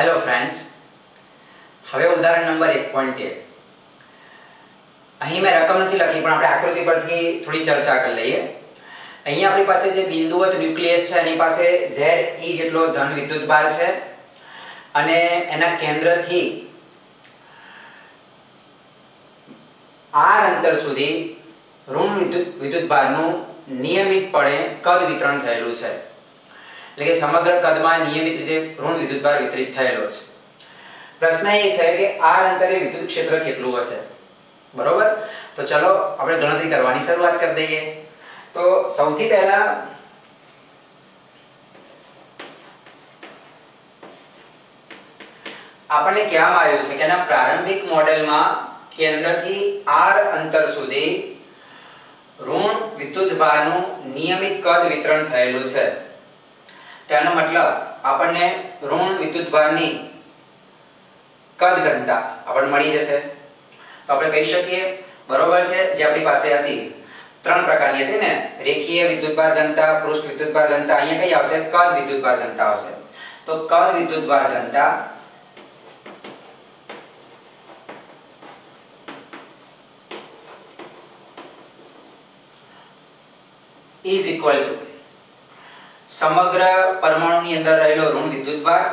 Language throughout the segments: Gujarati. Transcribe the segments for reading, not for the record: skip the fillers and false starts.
હેલો ફ્રેન્ડ્સ, હવે ઉદાહરણ નંબર 1.13. અહીં મેં રકમ નથી લખી પણ આપણે આકૃતિ પરથી થોડી ચર્ચા કરી લઈએ. અહીં આપણી પાસે જે બિંદુવત ન્યુક્લિયસ છે એની પાસે Ze જેટલો ધન વિદ્યુતભાર છે અને એના કેન્દ્રથી r અંતર સુધી ઋણ વિદ્યુતભારનું નિયમિતપણે કદ વિતરણ થયેલું છે. એટલે કે સમગ્ર કદમાં નિયમિત રીતે ઋણ વિદ્યુતભાર વિતરિત થયેલો છે. પ્રશ્ન એ છે કે r અંતરે વિદ્યુત ક્ષેત્ર કેટલું હશે. બરોબર, તો ચલો આપણે ગણતરી કરવાની શરૂઆત કરી દઈએ. તો સૌથી પહેલા આપણને કહેવામાં આવ્યું છે કે એના પ્રારંભિક મોડેલમાં કેન્દ્રથી r અંતર સુધી ઋણ વિદ્યુતભારનું નિયમિત કદ વિતરણ થયેલું છે. તેનો મતલબ આપણને ઋણ વિદ્યુતભારની કદ ઘનતા આપણને મળી જશે. તો આપણે કહી શકીએ બરોબર છે, જે આપણી પાસે હતી ત્રણ પ્રકારની હતી ને, રેખીય વિદ્યુતભાર ઘનતા, પૃષ્ઠ વિદ્યુતભાર ઘનતા, અહીંયા કઈ આવશે? કદ વિદ્યુતભાર ઘનતા આવશે. તો કદ વિદ્યુતભાર ઘનતા is equal to સમગ્ર પરમાણુની અંદર રહેલો ઋણ વિદ્યુતભાર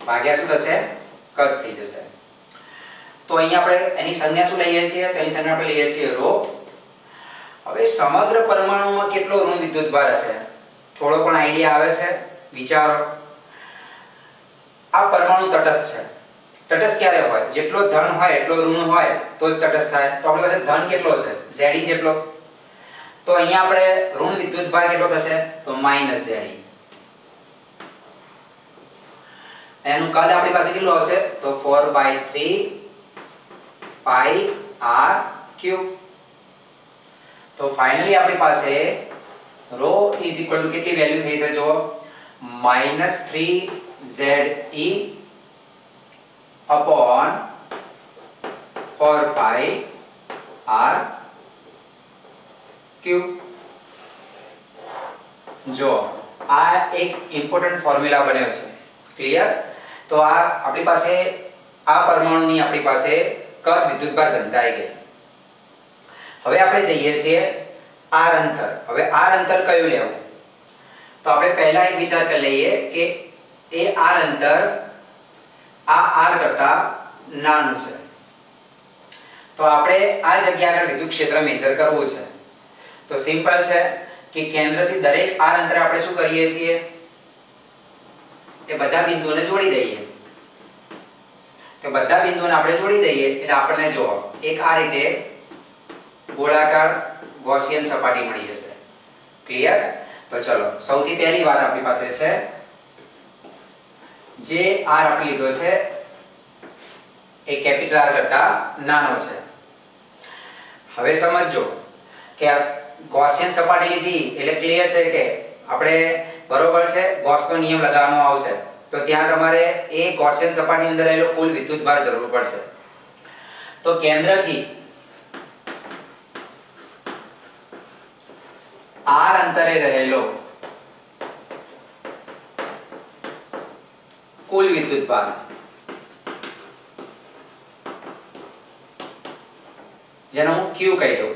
ભાગ્યા શું થશે? કદ થઈ જશે. તો અહીંયા આપણે એની સંજ્ઞા શું લઈએ છીએ? તો એની સંજ્ઞા આપણે લઈએ છીએ ρ. હવે સમગ્ર પરમાણુમાં કેટલો ઋણ વિદ્યુતભાર હશે? થોડો પણ આઈડિયા આવે છે? વિચારો. આ પરમાણુ તટસ્થ છે. તટસ્થ ક્યારે હોય? જેટલો ધન હોય એટલો ઋણ હોય તો જ તટસ્થ થાય. તો આપણી પાસે ધન કેટલો છે? Ze જેટલો. તો અહીંયા આપણે ઋણ વિદ્યુતભાર કેટલો થશે? તો -Ze. એનું કદ આપણી પાસે કેટલું આવશે? તો 4/3 pi r3. તો ફાઇનલી આપણી પાસે ρ ઇઝ ઇક્વલ ટુ કેટલી વેલ્યુ થઈ છે? જો -3Ze upon 4 pi r3. જો આ એક ઇમ્પોર્ટન્ટ ફોર્મ્યુલા બન્યો છે. ક્લિયર? તો આ આપણી પાસે આ પરમાણુની આપણી પાસે કદ વિદ્યુતભાર ઘનતા આવી ગઈ. હવે આપણે જઈએ છીએ r અંતર. હવે r અંતર કયું લેવું? તો આપણે પહેલા એક વિચાર કરી લઈએ કે એ r અંતર આ r કરતા નાનું છે. તો આપણે આ જગ્યા આગળ વિદ્યુત ક્ષેત્ર મેજર કરવું છે. તો સિમ્પલ છે કે કેન્દ્રથી દરેક r અંતરે આપણે શું કરીએ છીએ? એ બધા બિંદુઓને જોડી દઈએ. તો બધા બિંદુઓને આપણે જોડી દઈએ એટલે આપણને જો એક આ રીતે ગોળાકાર ગૌસિયન સપાટી મળી જશે. ક્લિયર? તો ચલો સૌથી પહેલી વાત આપણી પાસે છે જે r આપણે લીધો છે એ કેપિટલ R કરતા નાનો છે. હવે સમજો કે આ ગૌસિયન સપાટી લીધી એટલે ક્લિયર છે કે આપણે બરોબર છે ગૌસનો નિયમ લગાવવાનો આવશે. તો ત્યાં તમારે એ ગૌસિયન સપાટીની અંદર રહેલો કુલ વિદ્યુતભાર જરૂર પડશે. તો કેન્દ્રથી r અંતરે રહેલો કુલ વિદ્યુતભાર જેનો હું q કહી દઉં.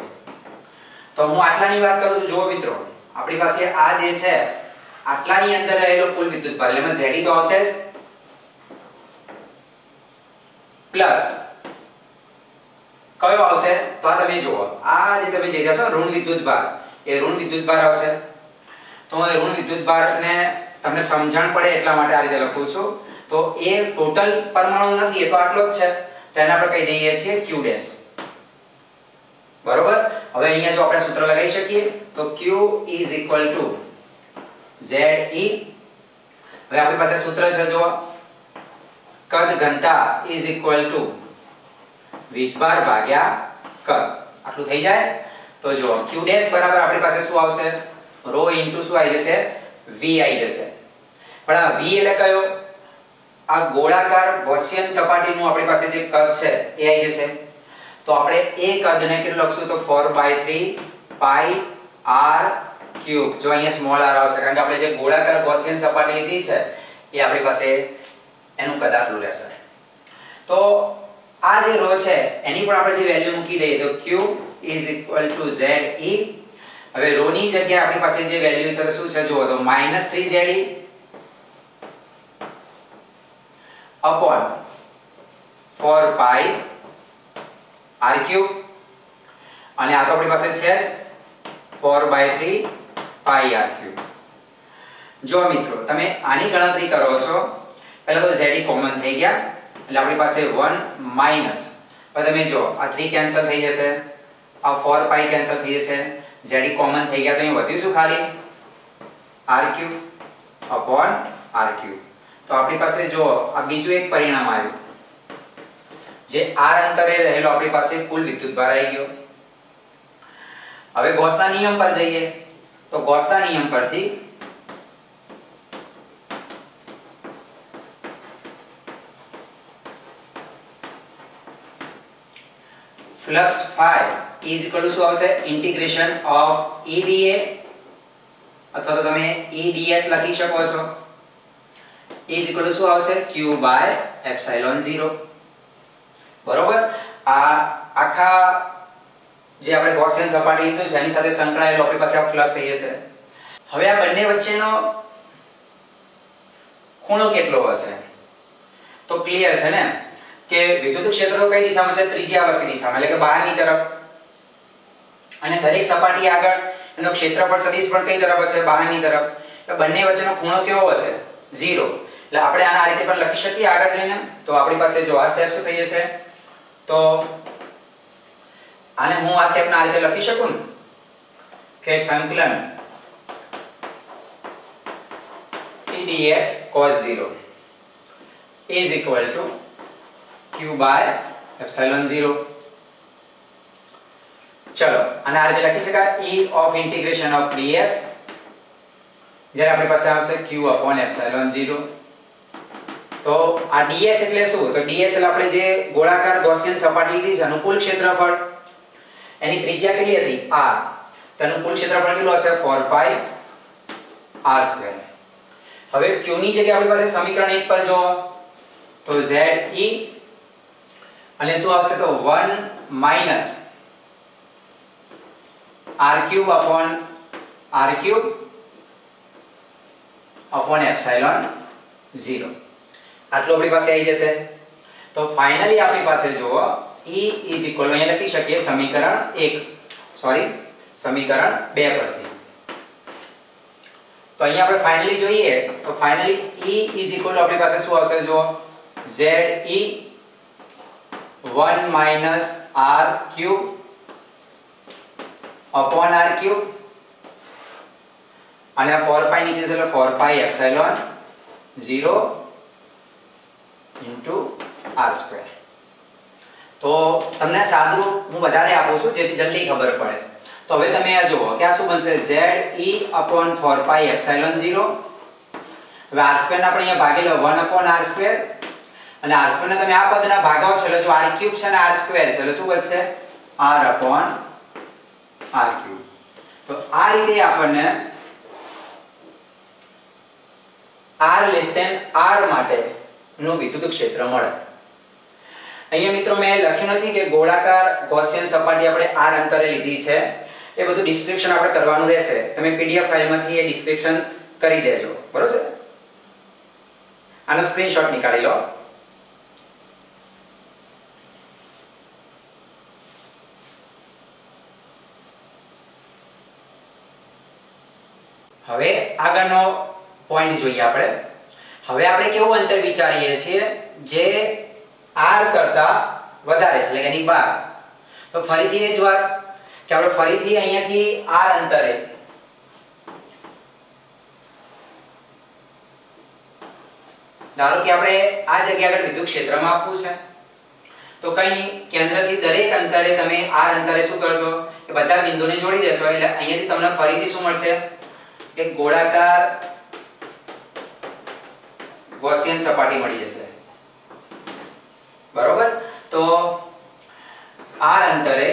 તો હું આટલાની વાત કરું છું. જુઓ મિત્રો, આપણી પાસે આ જે છે આટલાની અંદર રહેલો કુલ વિદ્યુતભાર એટલે Ze તો આવશે જ, પ્લસ કયો આવશે? તો આ તમે જુઓ, આ જે તમે જોઈ રહ્યા છો ઋણ વિદ્યુતભાર, એ ઋણ વિદ્યુતભાર આવશે. તો હું ઋણ વિદ્યુતભારને તમને સમજણ પડે એટલા માટે આ રીતે લખું છું. તો એ ટોટલ પરમાણુ નથી, એ તો આટલો જ છે. તો એને આપણે કહી દઈએ છીએ q'. બરોબર? હવે અહીંયા જો આપણે સૂત્ર લગાવી શકીએ તો q is equal to Ze. હવે આપણી પાસે સૂત્ર છે જો કદ ઘનતા is equal to વિસ્ભાર ભાગ્યા કદ. આટલું થઈ જાય. તો જો q' બરાબર આપણી પાસે શું આવશે? ρ ઇન્ટુ શું આવી જશે? v આવી જશે. પણ આ v એટલે કયો? આ ગોળાકાર ગૌસિયન સપાટીનું આપણી પાસે જે કદ છે એ આવી જશે. તો આપણે એ કદને કેટલું લખશું? તો 4/3 pi r ક્યુબ. જો અહીંયા સ્મોલ r આવશે કારણ કે આપણે જે ગોળાકાર ગૌસિયન સપાટી લીધી છે એ આપણી પાસે એનું કદ આટલું રહેશે. તો આ જે રો છે એની પણ આપણે જે વેલ્યુ મૂકી દઈએ તો q = ze. હવે રો ની જગ્યાએ આપણી પાસે જે વેલ્યુ છે શું છે જુઓ તો -3ze upon 4 pi r³ અને આ તો આપણી પાસે છે જ 4/3 pi r³. જો મિત્રો તમે આની ગણતરી કરો છો પહેલા તો ze કોમન થઈ ગયા એટલે આપણી પાસે 1 માઈનસ હવે તમે જો આ 3 કેન્સલ થઈ જશે આ 4 pi કેન્સલ થઈ જશે z કોમન થઈ ગયા તો અહીં વધ્યું શું ખાલી r³ upon r³. તો આપણી પાસે જો આ બીજું એક પરિણામ આવ્યું જે r અંતરે રહેલો આપણી પાસે કુલ વિદ્યુતભાર આવી ગયો. હવે ગૌસના નિયમ પર જઈએ તો ગૌસના નિયમ પરથી ફ્લક્સ phi શું આવશે ઇન્ટિગ્રેશન ઓફ EdA અથવા તો તમે EdS લખી શકો છો. શું આવશે q/ε0. બરોબર. આ આખા જે આપણે ગૌસિયન સપાટી લીધું છે એની સાથે સંકળાયેલો આપણી પાસે આ ફ્લક્સ થઈ જશે. હવે આ બંને વચ્ચેનો ખૂણો કેટલો હશે તો ક્લિયર છે ને કે વિદ્યુત ક્ષેત્ર કઈ દિશામાં છે ત્રિજ્યાવર્તી દિશામાં એટલે કે બહારની તરફ અને દરેક સપાટી આગળ એનો ક્ષેત્રફળ સદિશ પણ કઈ તરફ હશે બહારની તરફ. તો બંને વચ્ચેનો ખૂણો કેવો હશે 0. એટલે આપણે આના આ રીતે પણ લખી શકીએ આગળ જઈને. તો આપણી પાસે જો આ સ્ટેપ શું થઈ જશે તો આને હું આ સ્ટેપને આ રીતે લખી શકું કે સંકલન EdS cos 0 is equal to q/ε0. ચલો આને આ રીતે લખી શકાય E of integration of ds જ્યારે આપણી પાસે આવશે q/ε0. તો આ ds એટલે શું તો ds એટલે આપણે જે ગોળાકાર ગૌસિયન સપાટી લીધી છે એનું કુલ ક્ષેત્રફળ એની ત્રિજ્યા કેટલી હતી r તો એનું કુલ ક્ષેત્રફળ કેટલું હશે 4 pi r². હવે q ની જગ્યાએ આપણી પાસે સમીકરણ 1 પર જો તો ze અને શું આવશે તો 1 minus r³ upon r³ upon ε0 આટલું આપણી પાસે આવી જશે. તો ફાઇનલી આપણી પાસે જો E is equal અહીંયા લખી શકીએ સમીકરણ 2 પરથી. તો અહીંયા આપણે ફાઇનલી જોઈએ તો ફાઇનલી E is equal આપણી પાસે શું આવશે જો ze 1 minus r³ upon r³ અને 4 pi નીચે છે એટલે 4 pi ε0 into r². તો તમને સાદું હું વધારે આપું છું જેથી જલ્દી ખબર પડે. તો હવે તમે આ જુઓ કે આ શું બનશે ze upon 4 pi ε0. હવે r² ને આપણે અહીંયા ભાગી લો 1 upon r² અને r² ને તમે આ પદના ભાગાવ છો એટલે જો r³ છે ને r² છે એટલે શું બનશે r upon r³. તો આ રીતે આપણને r માટે નું વિદ્યુત ક્ષેત્ર મળે. અહીંયા મિત્રો મેં લખ્યું નથી કે ગોળાકાર ગૌસિયન સપાટી આપણે r અંતરે લીધી છે એ બધું ડિસ્ક્રિપ્શન આપણે કરવાનું રહેશે. તમે PDF ફાઇલમાંથી એ ડિસ્ક્રિપ્શન કરી દેજો. બરોબર છે. આનો સ્ક્રીનશોટ નીકાળી લો. હવે આગળનો પોઈન્ટ જોઈએ આપણે. હવે આપણે કેવું અંતર વિચારીએ છીએ જે r કરતા વધારે છે એટલે કે એની બહાર. તો ફરીથી એ જ વાત કે આપણે ફરીથી અહીંયાથી r અંતરે ધારો કે આપણે આ જગ્યા આગળ વિદ્યુત ક્ષેત્રમાં આપવું છે તો કઈ કેન્દ્રથી દરેક અંતરે તમે r અંતરે શું કરશો કે બધા બિંદુને જોડી દેશો એટલે અહીંયાથી તમને ફરીથી શું મળશે એક ગોળાકાર ગૌસિયન સપાટી મળી જશે. બરોબર. તો r અંતરે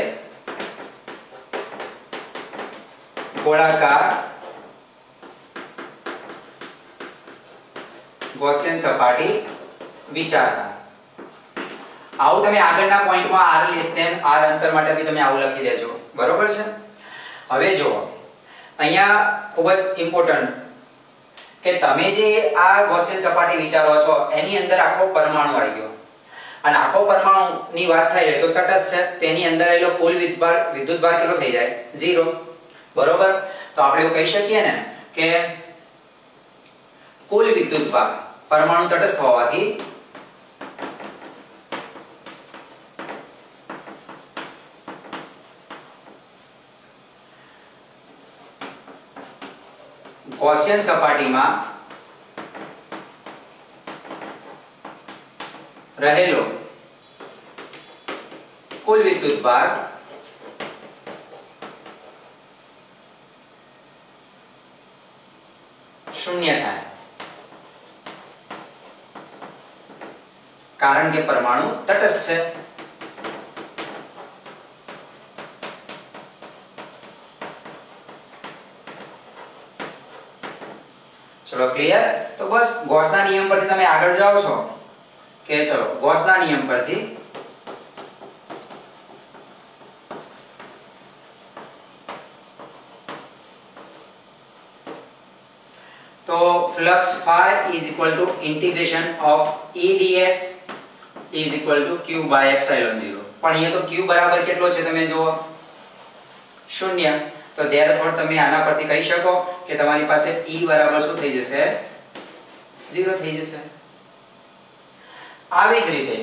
ગોળાકાર ગૌસિયન સપાટી વિચારતા. આવું તમે આગળના પોઈન્ટમાં r લેસ ધેન r અંતર માટે બી તમે આવું લખી દેજો. બરોબર છે? હવે જો અહીંયા ખૂબ જ ઇમ્પોર્ટન્ટ કે તમે જે આ ગૌસિયન સપાટી વિચારો છો એની અંદર આખો પરમાણુ આવી ગયો અને આખો પરમાણુની વાત થાય તો તટસ્થ છે, તેની અંદર આવેલો કુલ વિદ્યુતભાર કેટલો થઈ જાય? 0. બરોબર? તો આપણે એવું કહી શકીએ ને કે કુલ વિદ્યુતભાર પરમાણુ તટસ્થ હોવાથી ગૌસિયન સપાટીમાં રહેલો કુલ વિદ્યુતભાર શૂન્ય થાય, કારણ કે પરમાણુ તટસ્થ છે. ચલો ક્લિયર? તો બસ ગૌસના નિયમ પરથી તમે આગળ જાઓ છો કે ચલો ગૌસના નિયમ પરથી તો flux phi is equal to integration of E ds is equal to q by epsilon 0. પણ અહીંયા તો q બરાબર કેટલો છે તમે જુઓ 0. તો therefore તમે આના પરથી કહી શકો કે તમારી પાસે E બરાબર શું થઈ જશે? 0 થઈ જશે. આવી જ રીતે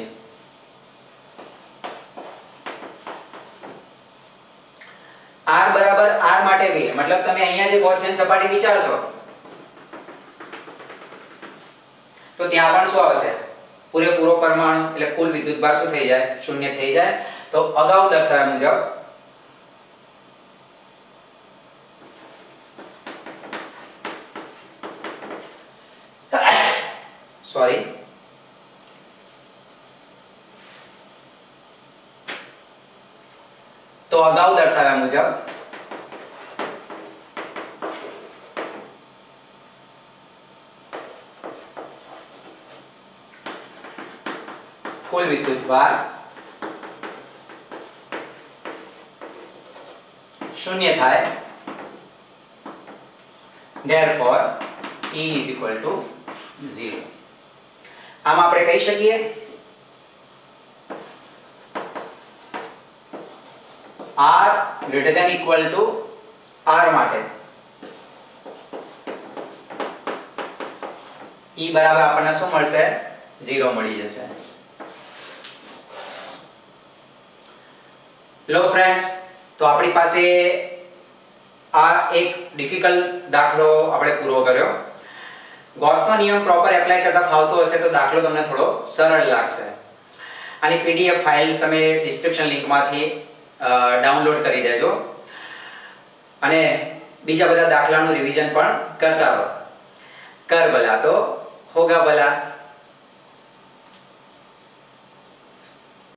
r બરાબર r માટે બી મતલબ તમે અહીંયા જે ગૌસિયન સપાટી વિચારશો તો ત્યાં પણ શું આવશે? પૂરેપૂરો પરમાણુ એટલે કુલ વિદ્યુતભાર શું થઈ જાય? 0 થઈ જાય. તો અગાઉ દર્શાવ્યા મુજબ અગાઉ દર્શાવ્યા મુજબ કુલ વિદ્યુતભાર 0 થાય. therefore E is equal to 0. આમ આપણે કહી શકીએ r greater than equal to r માટે E બરાબર આપણને શું મળશે? 0 મળી જશે. લો ફ્રેન્ડ્સ, તો આપણી પાસે આ એક ડિફિકલ્ટ દાખલો આપણે પૂરો કર્યો. ગૌસનો નિયમ પ્રોપર એપ્લાય કરતા ફાવતો હશે તો દાખલો તમને થોડો સરળ લાગશે. આની પીડીએફ ફાઇલ તમે ડિસ્ક્રિપ્શન લિંકમાંથી ડાઉનલોડ કરી દેજો અને બીજા બધા દાખલાનું રિવિઝન પણ કરતા રહો. કર ભલા તો હોગા ભલા.